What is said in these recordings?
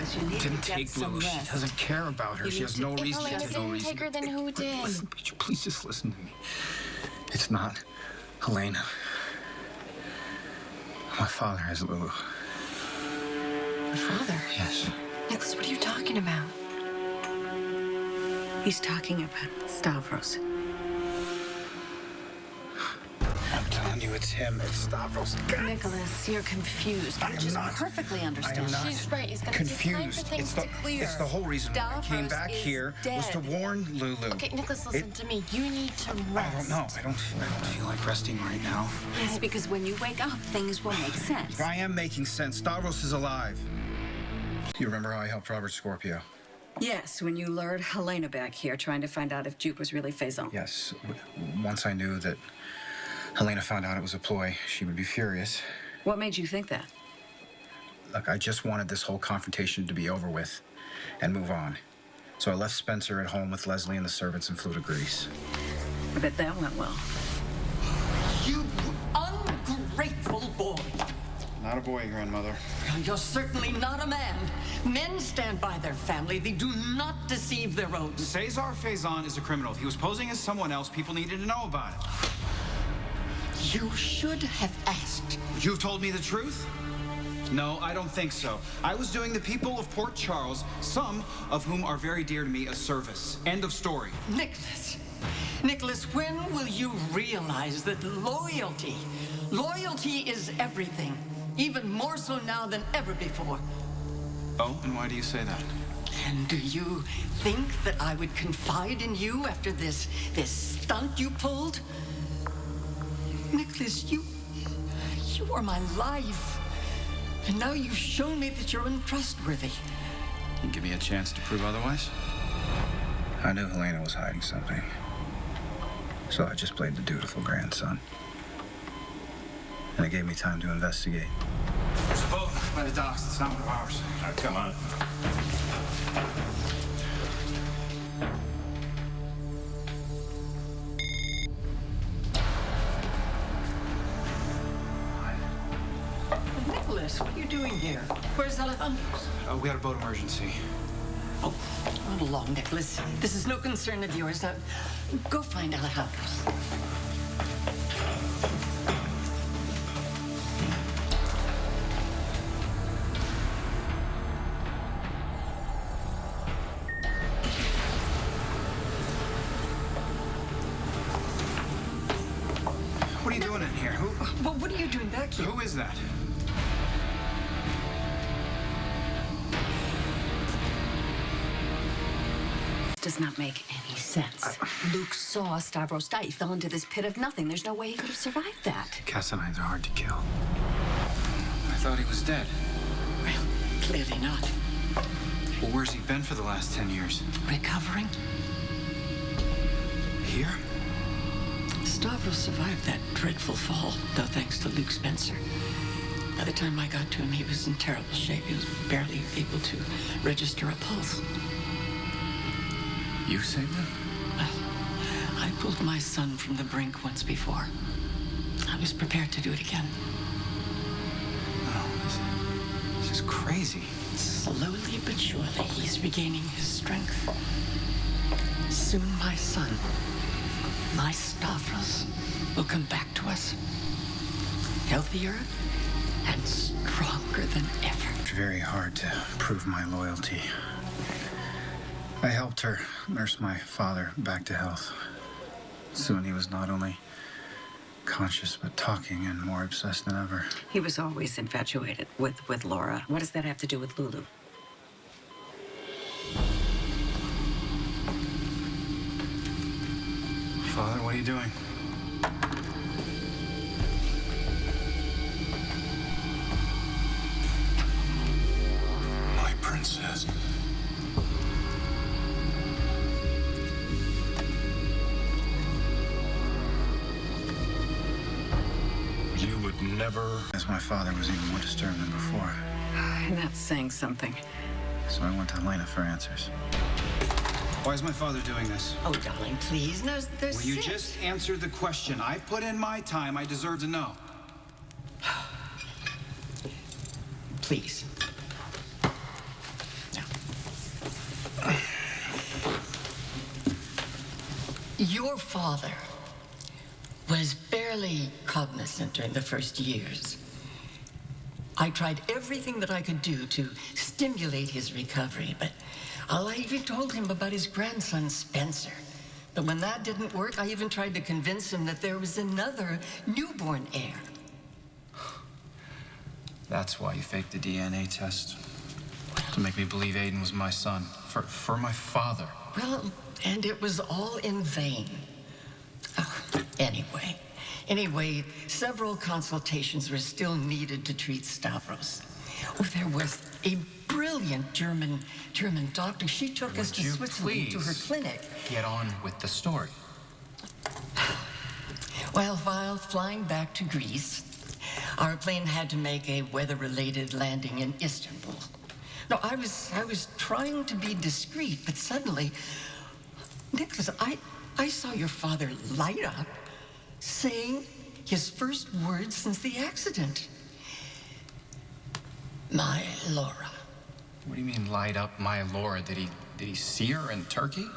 Nicholas, you need Didn't to get take some Lulu. rest. She doesn't care about her. You She need has to- no If reason. Helena She has no didn't reason. take her, then who did? Listen, could you please just listen to me? It's not Helena. My father has Lulu. Your father? Yes. Nicholas, what are you talking about? He's talking about Stavros. I'm telling you, it's him. It's Stavros. Nicholas, you're confused. I am Which is not. perfectly understandable. I am not She's right. It's gonna take time for confused. things to clear. It's the whole reason why I came Stavros back is here was to dead. warn Lulu. Okay, Nicholas, listen to me. You need to rest. I don't know. I don't feel like resting right now. Yes, because when you wake up, things will make sense. I am making sense. Stavros is alive. You remember how I helped Robert Scorpio? Yes, when you lured Helena back here trying to find out if Juke was really Faison. Yes. Once I knew that Helena found out it was a ploy, she would be furious. What made you think that? Look, I just wanted this whole confrontation to be over with and move on. So I left Spencer at home with Leslie and the servants and flew to Greece. I bet that went well. You ungrateful boy. Not a boy, grandmother. You're certainly not a man. Men stand by their family. They do not deceive their own. Cesar Faison is a criminal. If he was posing as someone else, people needed to know about it. You should have asked. You've told me the truth? No, I don't think so. I was doing the people of Port Charles, some of whom are very dear to me, a service. End of story. Nicholas. Nicholas, when will you realize that loyalty is everything? Even more so now than ever before. Oh, and why do you say that? And do you think that I would confide in you after this stunt you pulled? Nicholas, you are my life. And now you've shown me that you're untrustworthy. You give me a chance to prove otherwise? I knew Helena was hiding something. So I just played the dutiful grandson. And it gave me time to investigate. There's a boat by the docks. It's not one of ours. All right, come on. Nicholas, what are you doing here? Where's Alejandro's? We had a boat emergency. Oh, run along, Nicholas. This is no concern of yours. Now, go find Alejandro's. What are you doing in here? Well, what are you doing back here? Who is that? Does not make any sense. Luke saw Stavros die. He fell into this pit of nothing. There's no way he could have survived that. Cassadines are hard to kill. I thought he was dead. Well, clearly not. Well, where's he been for the last 10 years? Recovering? Here? Stavros survived that dreadful fall, though thanks to Luke Spencer. By the time I got to him, he was in terrible shape. He was barely able to register a pulse. You saved him? Well, I pulled my son from the brink once before. I was prepared to do it again. No, this is crazy. Slowly but surely, he's regaining his strength. Soon my son, my Stavros, will come back to us. Healthier and stronger than ever. It's very hard to prove my loyalty. I helped her nurse my father back to health. Soon he was not only conscious, but talking and more obsessed than ever. He was always infatuated with Laura. What does that have to do with Lulu? Father, what are you doing? My princess. You would never... As my father was even more disturbed than before. And that's saying something. So I went to Helena for answers. Why is my father doing this? Oh, darling, please. No, there's Will you just answer the question? I've put in my time. I deserve to know. Please. Your father was barely cognizant during the first years. I tried everything that I could do to stimulate his recovery, but I even told him about his grandson, Spencer. But when that didn't work, I even tried to convince him that there was another newborn heir. That's why you faked the DNA test. To make me believe Aiden was my son. For my father. Well, and it was all in vain. Oh, Anyway, several consultations were still needed to treat Stavros. Oh, there was a brilliant German doctor. She took us to Switzerland to her clinic. Get on with the story. Well, while flying back to Greece, our plane had to make a weather-related landing in Istanbul. No, I was trying to be discreet, but suddenly, Nicholas, I saw your father light up, saying his first words since the accident. My Laura. What do you mean, light up my Laura? Did he see her in Turkey?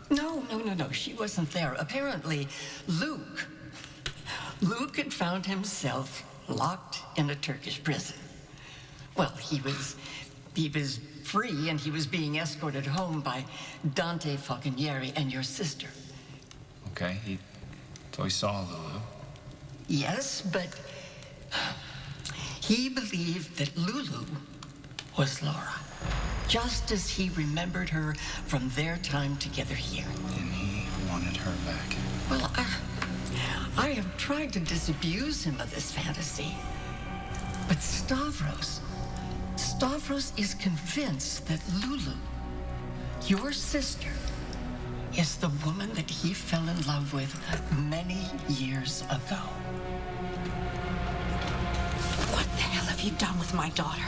No. She wasn't there. Apparently, Luke had found himself locked in a Turkish prison. Well, he was free, and he was being escorted home by Dante Falconieri and your sister. Okay, so he saw Lulu. Yes, but he believed that Lulu was Laura, just as he remembered her from their time together here. And he wanted her back. Well, I have tried to disabuse him of this fantasy, but Stavros is convinced that Lulu, your sister, is the woman that he fell in love with many years ago. What the hell have you done with my daughter?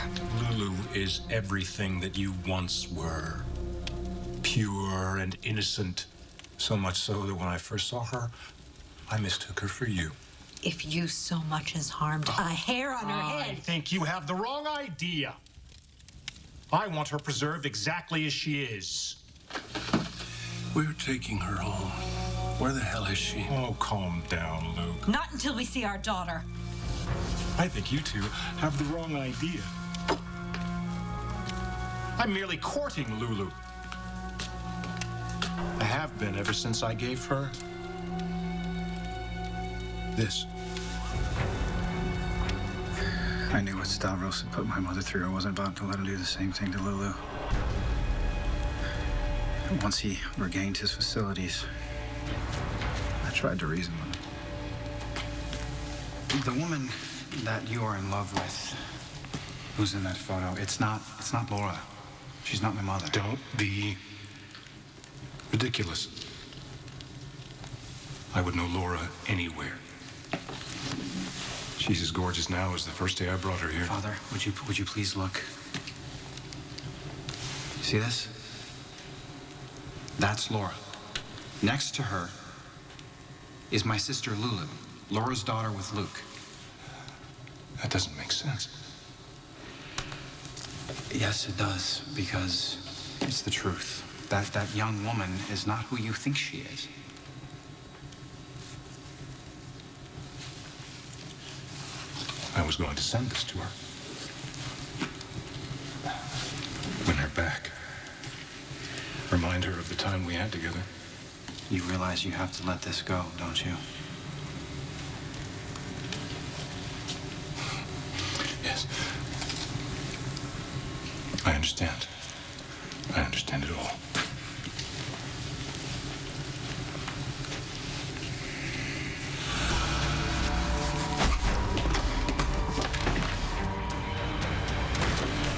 Lulu is everything that you once were. Pure and innocent. So much so that when I first saw her, I mistook her for you. If you so much as harmed a hair on her I head. think you have the wrong idea. I want her preserved exactly as she is. We're taking her home. Where the hell is she? Oh, calm down, Luke. Not until we see our daughter. I think you two have the wrong idea. I'm merely courting Lulu. I have been ever since I gave her this. I knew what Stavros had put my mother through. I wasn't about to let him do the same thing to Lulu. Once he regained his facilities, I tried to reason with him. The woman that you are in love with, who's in that photo, it's not Laura. She's not my mother. Don't be ridiculous. I would know Laura anywhere. She's as gorgeous now as the first day I brought her here. Father, would you please look? See this? That's Laura. Next to her is my sister Lulu, Laura's daughter with Luke. That doesn't make sense. Yes, it does, because it's the truth. That young woman is not who you think she is. I was going to send this to her. Win her back. Remind her of the time we had together. You realize you have to let this go, don't you? Yes. I understand. I understand it all.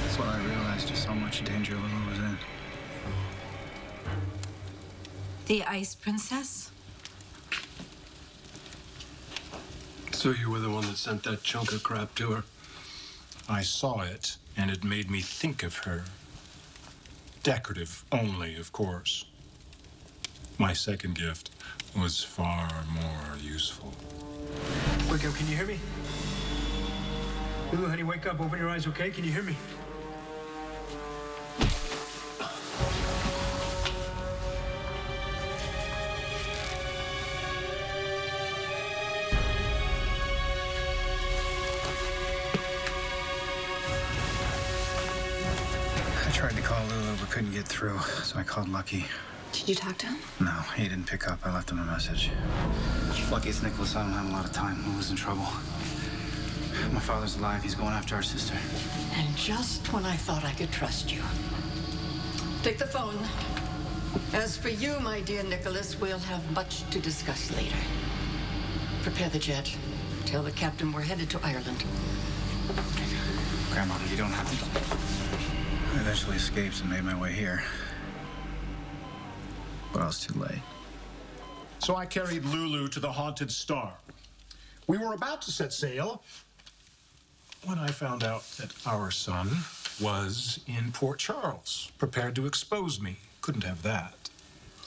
That's when I realized just how much danger Lulu was in. The Ice Princess? So you were the one that sent that chunk of crap to her? I saw it, and it made me think of her. Decorative only, of course. My second gift was far more useful. Wake up, can you hear me? Lulu, honey, wake up. Open your eyes, okay? Can you hear me? Tried to call Lulu, but couldn't get through, so I called Lucky. Did you talk to him? No, he didn't pick up. I left him a message. Lucky it's Nicholas. I don't have a lot of time. Lulu's in trouble. My father's alive. He's going after our sister. And just when I thought I could trust you. Take the phone. As for you, my dear Nicholas, we'll have much to discuss later. Prepare the jet. Tell the captain we're headed to Ireland. Grandmother, you don't have to. I eventually escaped and made my way here. But I was too late. So I carried Lulu to the Haunted Star. We were about to set sail when I found out that our son was in Port Charles, prepared to expose me. Couldn't have that.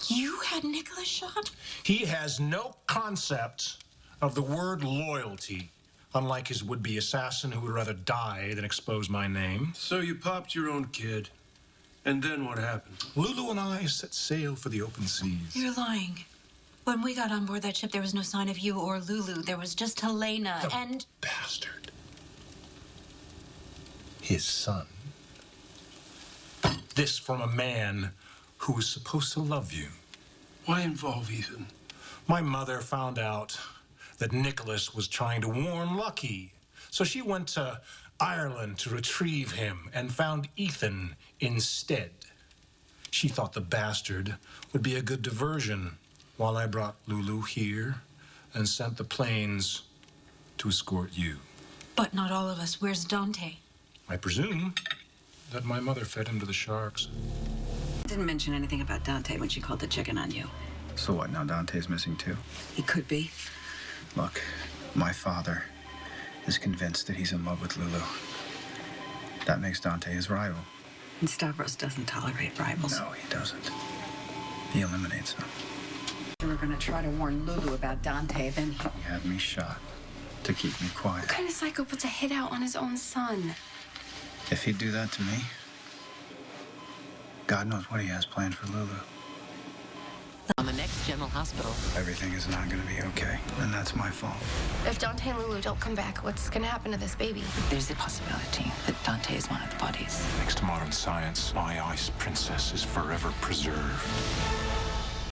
You had Nicholas shot? He has no concept of the word loyalty, unlike his would-be assassin who would rather die than expose my name. So you popped your own kid. And then what happened? Lulu and I set sail for the open seas. You're lying. When we got on board that ship, there was no sign of you or Lulu. There was just Helena and... Bastard. His son. This from a man who was supposed to love you. Why involve Ethan? My mother found out that Nicholas was trying to warn Lucky. So she went to Ireland to retrieve him and found Ethan instead. She thought the bastard would be a good diversion while I brought Lulu here and sent the planes to escort you. But not all of us. Where's Dante? I presume that my mother fed him to the sharks. Didn't mention anything about Dante when she called the chicken on you. So what, now Dante's missing too? He could be. Look, my father is convinced that he's in love with Lulu. That makes Dante his rival. And Stavros doesn't tolerate rivals. No, he doesn't. He eliminates them. We were going to try to warn Lulu about Dante, then he... He had me shot to keep me quiet. What kind of psycho puts a hit out on his own son? If he'd do that to me, God knows what he has planned for Lulu. On the next General Hospital. Everything is not going to be okay, and that's my fault. If Dante and Lulu don't come back, what's gonna happen to this baby? There's a possibility that Dante is one of the bodies. Thanks to modern science, my ice princess is forever preserved.